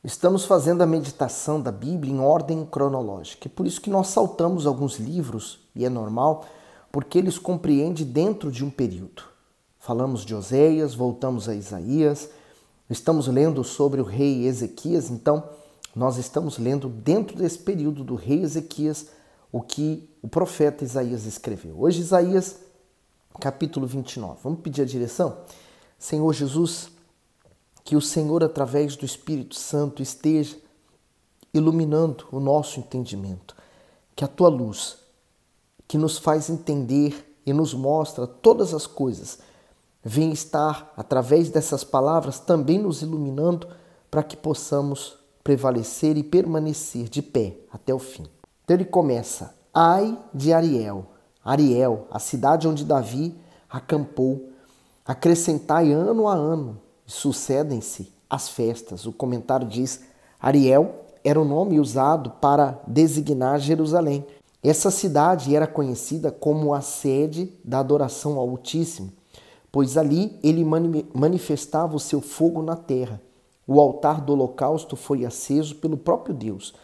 Estamos fazendo a meditação da Bíblia em ordem cronológica. É por isso que nós saltamos alguns livros, e é normal, porque eles compreendem dentro de um período. Falamos de Oséias, voltamos a Isaías, estamos lendo sobre o rei Ezequias, então nós estamos lendo dentro desse período do rei Ezequias o que o profeta Isaías escreveu. Hoje, Isaías, capítulo 29. Vamos pedir a direção? Senhor Jesus, que o Senhor, através do Espírito Santo, esteja iluminando o nosso entendimento. Que a tua luz, que nos faz entender e nos mostra todas as coisas, venha estar, através dessas palavras, também nos iluminando para que possamos prevalecer e permanecer de pé até o fim. Então ele começa: ai de Ariel, Ariel, a cidade onde Davi acampou, acrescentai ano a ano, e sucedem-se as festas. O comentário diz: Ariel era o nome usado para designar Jerusalém. Essa cidade era conhecida como a sede da adoração ao Altíssimo, pois ali ele manifestava o seu fogo na terra. O altar do holocausto foi aceso pelo próprio Deus,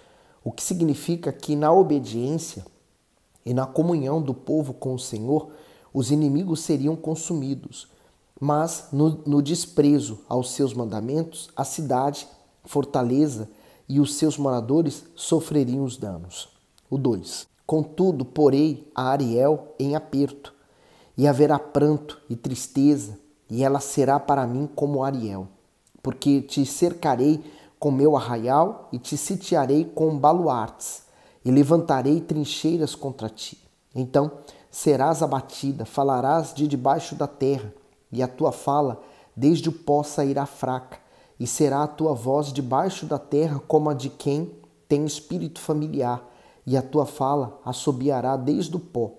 o que significa que na obediência e na comunhão do povo com o Senhor, os inimigos seriam consumidos. Mas no desprezo aos seus mandamentos, a cidade, fortaleza e os seus moradores sofreriam os danos. O 2. Contudo, porei a Ariel em aperto, e haverá pranto e tristeza, e ela será para mim como Ariel, porque te cercarei com meu arraial e te sitiarei com baluartes, e levantarei trincheiras contra ti. Então serás abatida, falarás de debaixo da terra, e a tua fala desde o pó sairá fraca, e será a tua voz debaixo da terra como a de quem tem espírito familiar, e a tua fala assobiará desde o pó.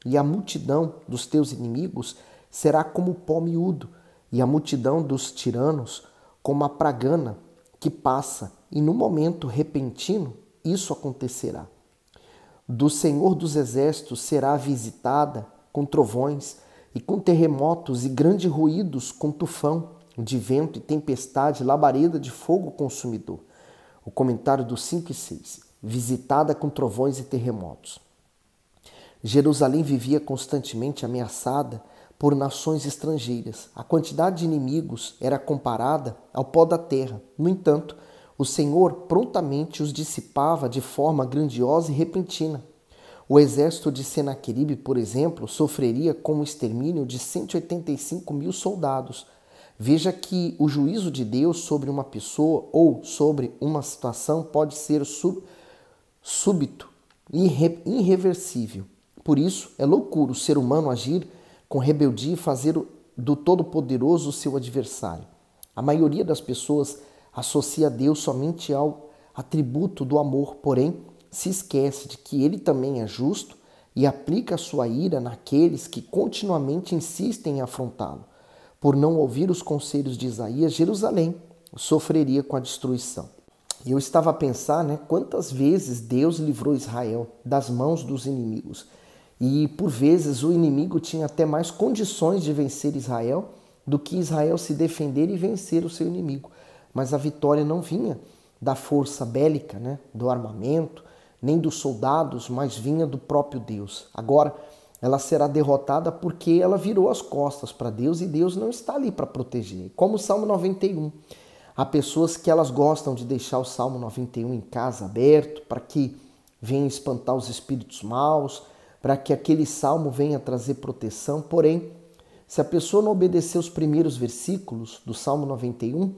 E a multidão dos teus inimigos será como o pó miúdo, e a multidão dos tiranos como a pragana que passa, e no momento repentino isso acontecerá. Do Senhor dos Exércitos será visitada com trovões, e com terremotos e grandes ruídos, com tufão de vento e tempestade, labareda de fogo consumidor. O comentário dos 5 e 6. Visitada com trovões e terremotos. Jerusalém vivia constantemente ameaçada por nações estrangeiras. A quantidade de inimigos era comparada ao pó da terra. No entanto, o Senhor prontamente os dissipava de forma grandiosa e repentina. O exército de Senaqueribe, por exemplo, sofreria com o extermínio de 185.000 soldados. Veja que o juízo de Deus sobre uma pessoa ou sobre uma situação pode ser súbito e irreversível. Por isso, é loucura o ser humano agir com rebeldia e fazer do Todo-Poderoso o seu adversário. A maioria das pessoas associa Deus somente ao atributo do amor, porém, se esquece de que ele também é justo e aplica a sua ira naqueles que continuamente insistem em afrontá-lo. Por não ouvir os conselhos de Isaías, Jerusalém sofreria com a destruição. E eu estava a pensar, quantas vezes Deus livrou Israel das mãos dos inimigos. E por vezes o inimigo tinha até mais condições de vencer Israel do que Israel se defender e vencer o seu inimigo. Mas a vitória não vinha da força bélica, do armamento, nem dos soldados, mas vinha do próprio Deus. Agora, ela será derrotada porque ela virou as costas para Deus e Deus não está ali para proteger. Como o Salmo 91. Há pessoas que elas gostam de deixar o Salmo 91 em casa aberto para que venha espantar os espíritos maus, para que aquele salmo venha trazer proteção. Porém, se a pessoa não obedecer os primeiros versículos do Salmo 91,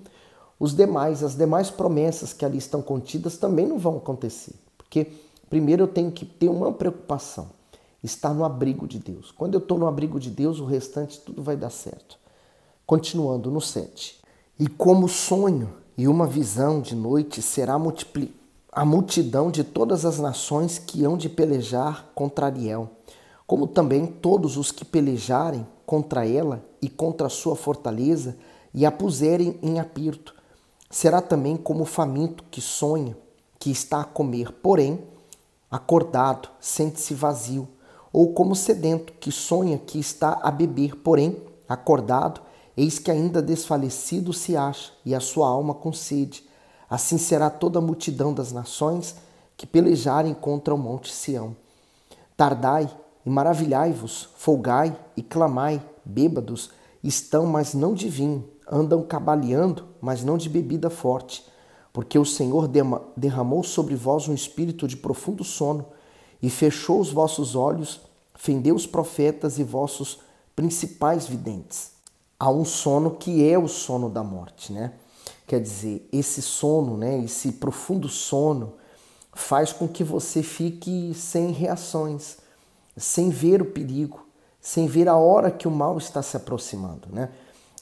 as demais promessas que ali estão contidas também não vão acontecer. Porque primeiro eu tenho que ter uma preocupação, estar no abrigo de Deus. Quando eu estou no abrigo de Deus, o restante tudo vai dar certo. Continuando no 7. E como sonho e uma visão de noite será a multidão de todas as nações que hão de pelejar contra Ariel, como também todos os que pelejarem contra ela e contra a sua fortaleza e a puserem em aperto. Será também como o faminto que sonha, que está a comer, porém, acordado, sente-se vazio, ou como sedento, que sonha que está a beber, porém, acordado, eis que ainda desfalecido se acha, e a sua alma com sede. Assim será toda a multidão das nações que pelejarem contra o monte Sião. Tardai e maravilhai-vos, folgai e clamai, bêbados estão, mas não de vinho, andam cabaleando, mas não de bebida forte, porque o Senhor derramou sobre vós um espírito de profundo sono e fechou os vossos olhos, fendeu os profetas e vossos principais videntes. Há um sono que é o sono da morte, né? Quer dizer, esse sono, né, esse profundo sono faz com que você fique sem reações, sem ver o perigo, sem ver a hora que o mal está se aproximando, né?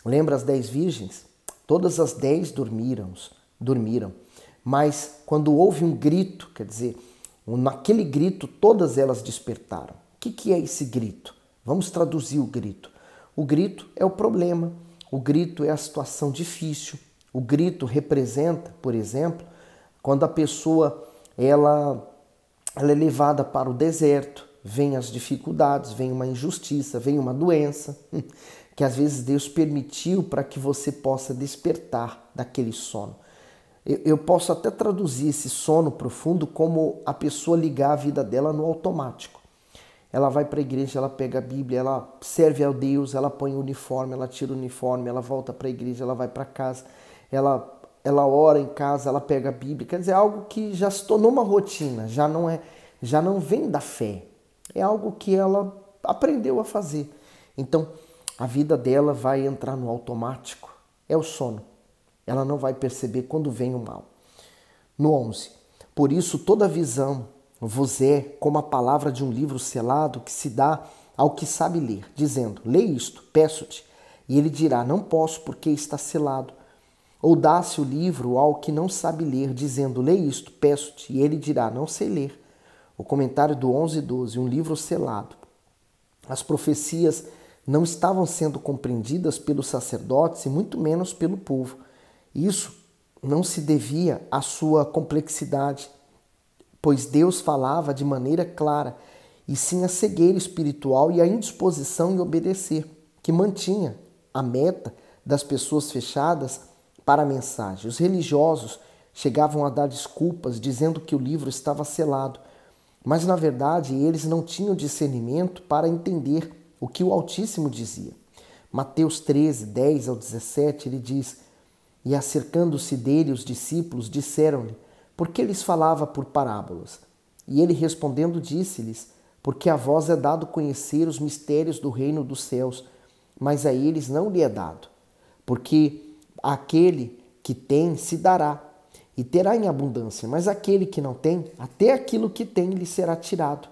Lembra as 10 virgens? Todas as 10 dormiram, mas quando houve um grito, quer dizer, naquele grito todas elas despertaram. O que é esse grito? Vamos traduzir o grito. O grito é o problema, o grito é a situação difícil, o grito representa, por exemplo, quando a pessoa ela é levada para o deserto, vem as dificuldades, vem uma injustiça, vem uma doença, que às vezes Deus permitiu para que você possa despertar daquele sono. Eu posso até traduzir esse sono profundo como a pessoa ligar a vida dela no automático. Ela vai para a igreja, ela pega a Bíblia, ela serve a Deus, ela põe o uniforme, ela tira o uniforme, ela volta para a igreja, ela vai para casa, ela ora em casa, ela pega a Bíblia. Quer dizer, algo que já se tornou uma rotina, já não vem da fé. É algo que ela aprendeu a fazer. Então, a vida dela vai entrar no automático. É o sono. Ela não vai perceber quando vem o mal. No 11. Por isso, toda visão vos é como a palavra de um livro selado que se dá ao que sabe ler, dizendo, lê isto, peço-te. E ele dirá, não posso porque está selado. Ou dá-se o livro ao que não sabe ler, dizendo, lê isto, peço-te. E ele dirá, não sei ler. O comentário do 11:12, um livro selado. As profecias não estavam sendo compreendidas pelos sacerdotes e muito menos pelo povo. Isso não se devia à sua complexidade, pois Deus falava de maneira clara, e sim a cegueira espiritual e a indisposição em obedecer, que mantinha a meta das pessoas fechadas para a mensagem. Os religiosos chegavam a dar desculpas dizendo que o livro estava selado, mas na verdade eles não tinham discernimento para entender o que o Altíssimo dizia. Mateus 13, 10 ao 17, ele diz, e acercando-se dele os discípulos disseram-lhe, por que lhes falava por parábolas? E ele respondendo disse-lhes, porque a vós é dado conhecer os mistérios do reino dos céus, mas a eles não lhe é dado, porque aquele que tem se dará, e terá em abundância, mas aquele que não tem, até aquilo que tem lhe será tirado.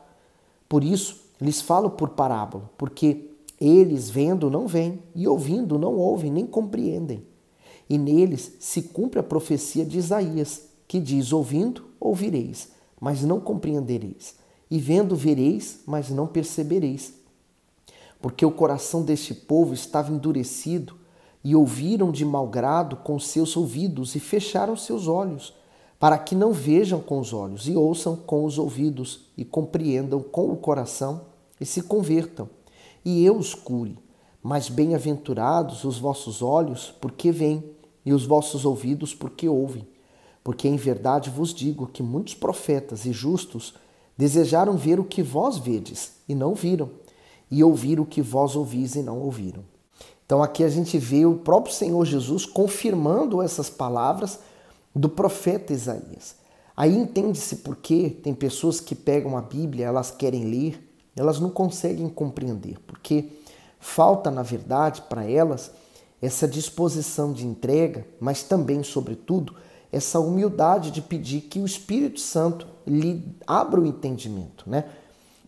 Por isso, lhes falo por parábola, porque eles vendo não veem, e ouvindo não ouvem, nem compreendem. E neles se cumpre a profecia de Isaías, que diz, ouvindo, ouvireis, mas não compreendereis, e vendo, vereis, mas não percebereis. Porque o coração deste povo estava endurecido, e ouviram de mau grado com seus ouvidos e fecharam seus olhos, para que não vejam com os olhos e ouçam com os ouvidos e compreendam com o coração e se convertam, e eu os cure. Mas bem-aventurados os vossos olhos, porque veem, e os vossos ouvidos, porque ouvem. Porque em verdade vos digo que muitos profetas e justos desejaram ver o que vós vedes e não viram, e ouvir o que vós ouvis e não ouviram. Então aqui a gente vê o próprio Senhor Jesus confirmando essas palavras do profeta Isaías. Aí entende-se por que tem pessoas que pegam a Bíblia, elas querem ler, elas não conseguem compreender, porque falta, na verdade, para elas essa disposição de entrega, mas também, sobretudo, essa humildade de pedir que o Espírito Santo lhe abra o entendimento, né?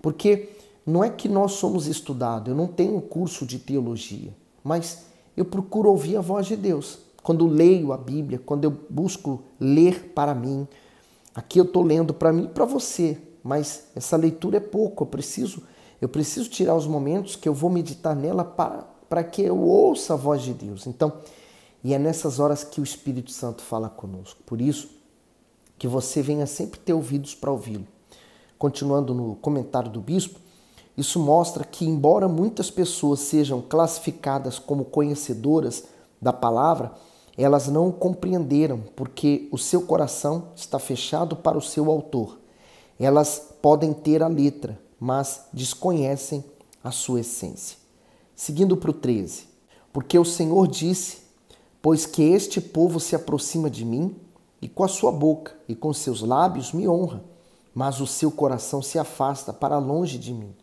Porque não é que nós somos estudados, eu não tenho curso de teologia, mas eu procuro ouvir a voz de Deus. Quando leio a Bíblia, quando eu busco ler para mim, aqui eu estou lendo para mim e para você, mas essa leitura é pouco, eu preciso tirar os momentos que eu vou meditar nela para que eu ouça a voz de Deus. Então, e é nessas horas que o Espírito Santo fala conosco. Por isso, que você venha sempre ter ouvidos para ouvi-lo. Continuando no comentário do bispo, isso mostra que, embora muitas pessoas sejam classificadas como conhecedoras da palavra, elas não o compreenderam, porque o seu coração está fechado para o seu autor. Elas podem ter a letra, mas desconhecem a sua essência. Seguindo para o 13. Porque o Senhor disse: pois que este povo se aproxima de mim, e com a sua boca e com seus lábios me honra, mas o seu coração se afasta para longe de mim,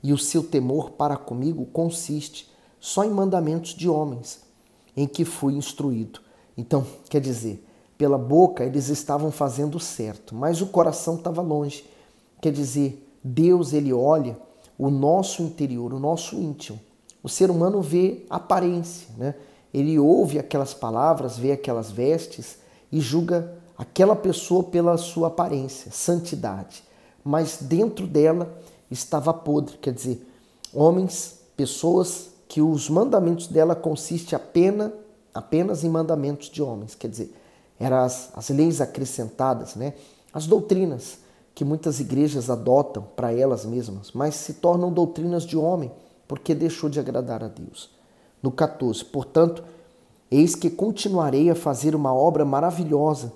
e o seu temor para comigo consiste só em mandamentos de homens, em que fui instruído. Então, quer dizer, pela boca eles estavam fazendo certo, mas o coração estava longe. Quer dizer, Deus, ele olha o nosso interior, o nosso íntimo. O ser humano vê a aparência, né? Ele ouve aquelas palavras, vê aquelas vestes e julga aquela pessoa pela sua aparência, santidade. Mas dentro dela estava podre, quer dizer, homens, pessoas que os mandamentos dela consistem apenas em mandamentos de homens, quer dizer, eram as leis acrescentadas, né? As doutrinas que muitas igrejas adotam para elas mesmas, mas se tornam doutrinas de homem, porque deixou de agradar a Deus. No 14, portanto, eis que continuarei a fazer uma obra maravilhosa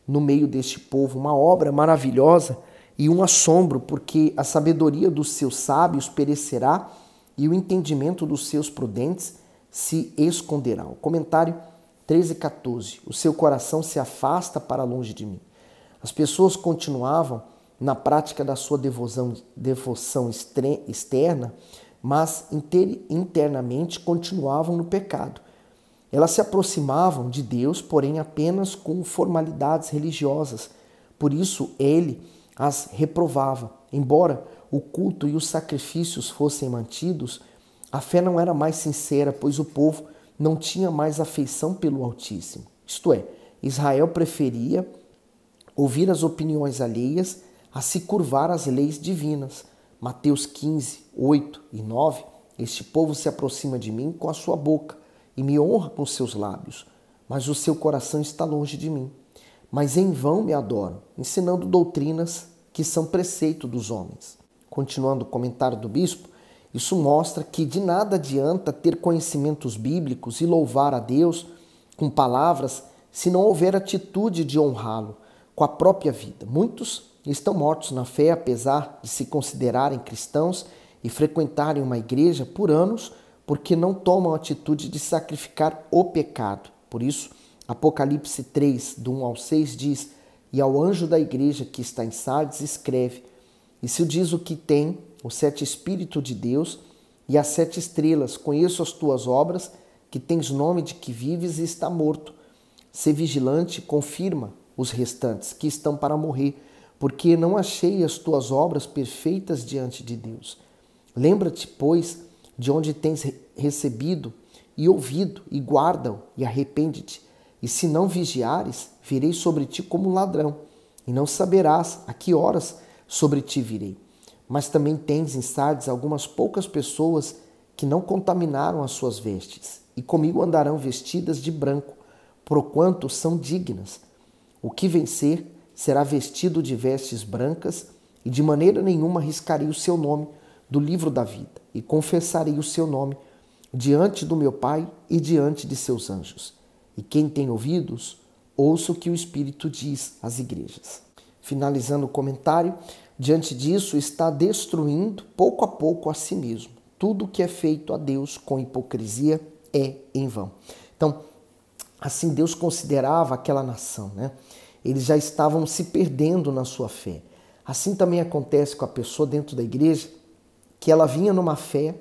no meio deste povo, uma obra maravilhosa e um assombro, porque a sabedoria dos seus sábios perecerá e o entendimento dos seus prudentes se esconderá. O comentário 13 e 14. O seu coração se afasta para longe de mim. As pessoas continuavam na prática da sua devoção externa, mas internamente continuavam no pecado. Elas se aproximavam de Deus, porém apenas com formalidades religiosas. Por isso ele as reprovava. Embora o culto e os sacrifícios fossem mantidos, a fé não era mais sincera, pois o povo não tinha mais afeição pelo Altíssimo. Isto é, Israel preferia ouvir as opiniões alheias a se curvar às leis divinas. Mateus 15, 8 e 9, este povo se aproxima de mim com a sua boca e me honra com seus lábios, mas o seu coração está longe de mim. Mas em vão me adoram, ensinando doutrinas que são preceito dos homens. Continuando o comentário do bispo, isso mostra que de nada adianta ter conhecimentos bíblicos e louvar a Deus com palavras se não houver atitude de honrá-lo com a própria vida. Muitos estão mortos na fé, apesar de se considerarem cristãos e frequentarem uma igreja por anos, porque não tomam a atitude de sacrificar o pecado. Por isso, Apocalipse 3, do 1 ao 6 diz: e ao anjo da igreja que está em Sardes escreve: e se diz o que tem, os 7 Espíritos de Deus e as 7 estrelas, conheço as tuas obras, que tens nome de que vives e está morto. Sê vigilante, confirma os restantes, que estão para morrer, porque não achei as tuas obras perfeitas diante de Deus. Lembra-te, pois, de onde tens recebido e ouvido, e guarda-o, e arrepende-te. E se não vigiares, virei sobre ti como ladrão, e não saberás a que horas sobre ti virei. Mas também tens em Sardes algumas poucas pessoas que não contaminaram as suas vestes, e comigo andarão vestidas de branco, porquanto são dignas. O que vencer será vestido de vestes brancas, e de maneira nenhuma riscarei o seu nome do livro da vida, e confessarei o seu nome diante do meu Pai e diante de seus anjos. E quem tem ouvidos, ouça o que o Espírito diz às igrejas. Finalizando o comentário, diante disso está destruindo pouco a pouco a si mesmo. Tudo que é feito a Deus com hipocrisia é em vão. Então, assim Deus considerava aquela nação, né? Eles já estavam se perdendo na sua fé. Assim também acontece com a pessoa dentro da igreja, que ela vinha numa fé,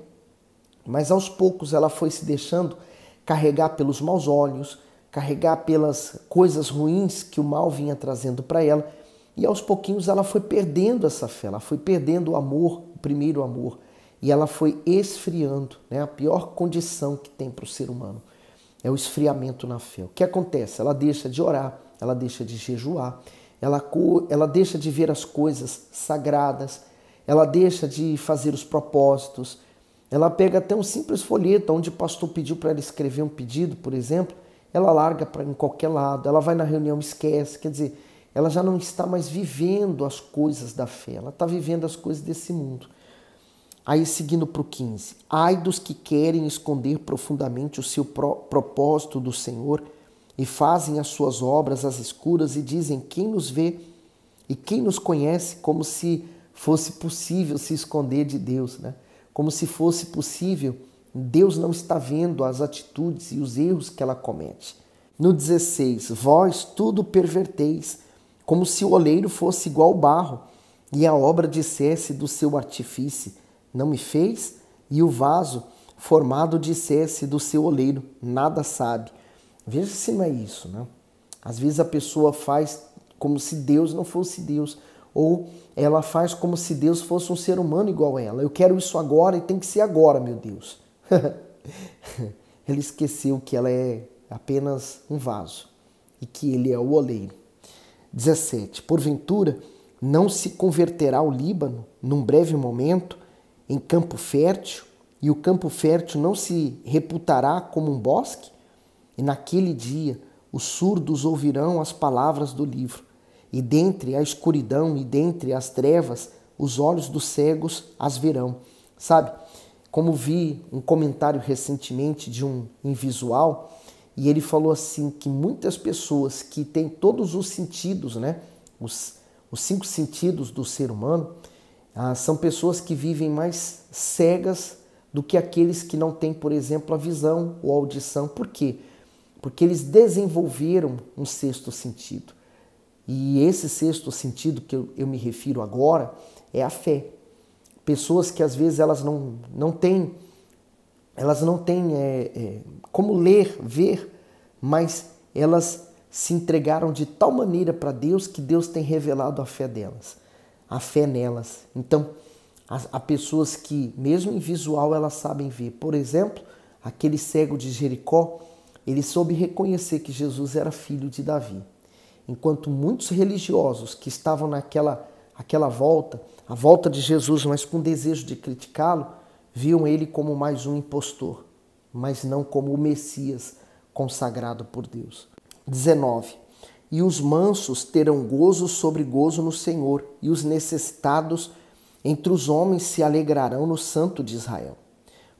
mas aos poucos ela foi se deixando carregar pelos maus olhos, carregar pelas coisas ruins que o mal vinha trazendo para ela, e aos pouquinhos ela foi perdendo essa fé, ela foi perdendo o amor, o primeiro amor, e ela foi esfriando, né? A pior condição que tem para o ser humano é o esfriamento na fé. O que acontece? Ela deixa de orar, ela deixa de jejuar, ela deixa de ver as coisas sagradas, ela deixa de fazer os propósitos, ela pega até um simples folheto onde o pastor pediu para ela escrever um pedido, por exemplo, ela larga em qualquer lado, ela vai na reunião e esquece, quer dizer, ela já não está mais vivendo as coisas da fé, ela está vivendo as coisas desse mundo. Aí seguindo para o 15, ai dos que querem esconder profundamente o seu propósito do Senhor e fazem as suas obras às escuras e dizem: quem nos vê e quem nos conhece? Como se fosse possível se esconder de Deus, né? Como se fosse possível. Deus não está vendo as atitudes e os erros que ela comete. No 16, vós tudo perverteis, como se o oleiro fosse igual ao barro, e a obra dissesse do seu artífice: não me fez? E o vaso formado dissesse do seu oleiro: nada sabe. Veja se não é isso, né? Às vezes a pessoa faz como se Deus não fosse Deus, ou ela faz como se Deus fosse um ser humano igual a ela. Eu quero isso agora e tem que ser agora, meu Deus. Ele esqueceu que ela é apenas um vaso e que ele é o oleiro. 17. Porventura, não se converterá o Líbano, num breve momento, em campo fértil, e o campo fértil não se reputará como um bosque? E naquele dia os surdos ouvirão as palavras do livro, e dentre a escuridão e dentre as trevas os olhos dos cegos as verão. Sabe, como vi um comentário recentemente de um invisual, e ele falou assim que muitas pessoas que têm todos os sentidos, né, os 5 sentidos do ser humano, são pessoas que vivem mais cegas do que aqueles que não têm, por exemplo, a visão ou a audição. Por quê? Porque eles desenvolveram um 6º sentido. E esse 6º sentido que eu me refiro agora é a fé. Pessoas que às vezes elas não têm como ler, ver, mas elas se entregaram de tal maneira para Deus que Deus tem revelado a fé delas, a fé nelas. Então, há pessoas que, mesmo em visual, elas sabem ver. Por exemplo, aquele cego de Jericó, ele soube reconhecer que Jesus era filho de Davi. Enquanto muitos religiosos que estavam aquela volta, a volta de Jesus, mas com desejo de criticá-lo, viam ele como mais um impostor, mas não como o Messias consagrado por Deus. 19. E os mansos terão gozo sobre gozo no Senhor, e os necessitados entre os homens se alegrarão no Santo de Israel.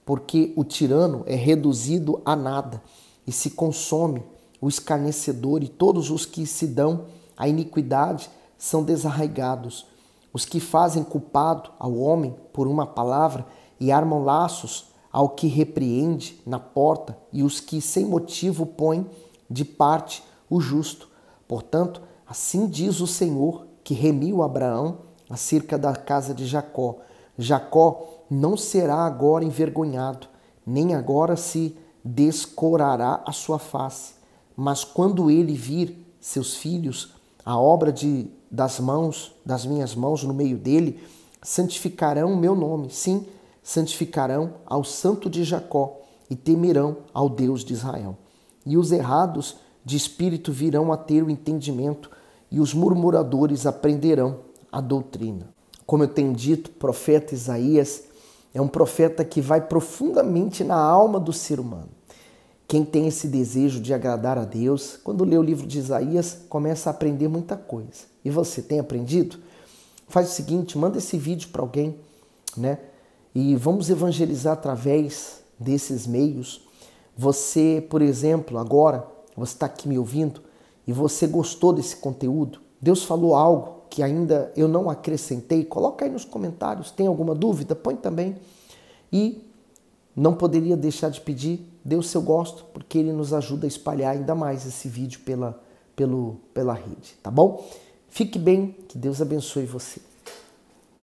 Porque o tirano é reduzido a nada, e se consome o escarnecedor, e todos os que se dão à iniquidade são desarraigados. Os que fazem culpado ao homem por uma palavra e armam laços ao que repreende na porta, e os que sem motivo põem de parte o justo. Portanto, assim diz o Senhor, que remiu Abraão acerca da casa de Jacó. Jacó não será agora envergonhado, nem agora se descorará a sua face. Mas quando ele vir seus filhos, a obra das minhas mãos no meio dele, santificarão o meu nome, sim, santificarão ao Santo de Jacó e temerão ao Deus de Israel. E os errados de espírito virão a ter o entendimento, e os murmuradores aprenderão a doutrina. Como eu tenho dito, o profeta Isaías é um profeta que vai profundamente na alma do ser humano. Quem tem esse desejo de agradar a Deus, quando lê o livro de Isaías, começa a aprender muita coisa. E você tem aprendido? Faz o seguinte, manda esse vídeo para alguém, né? E vamos evangelizar através desses meios. Você, por exemplo, agora, você está aqui me ouvindo e você gostou desse conteúdo, Deus falou algo que ainda eu não acrescentei, coloca aí nos comentários, tem alguma dúvida? Põe também. E não poderia deixar de pedir, dê o seu gosto, porque ele nos ajuda a espalhar ainda mais esse vídeo pela rede, tá bom? Fique bem, que Deus abençoe você.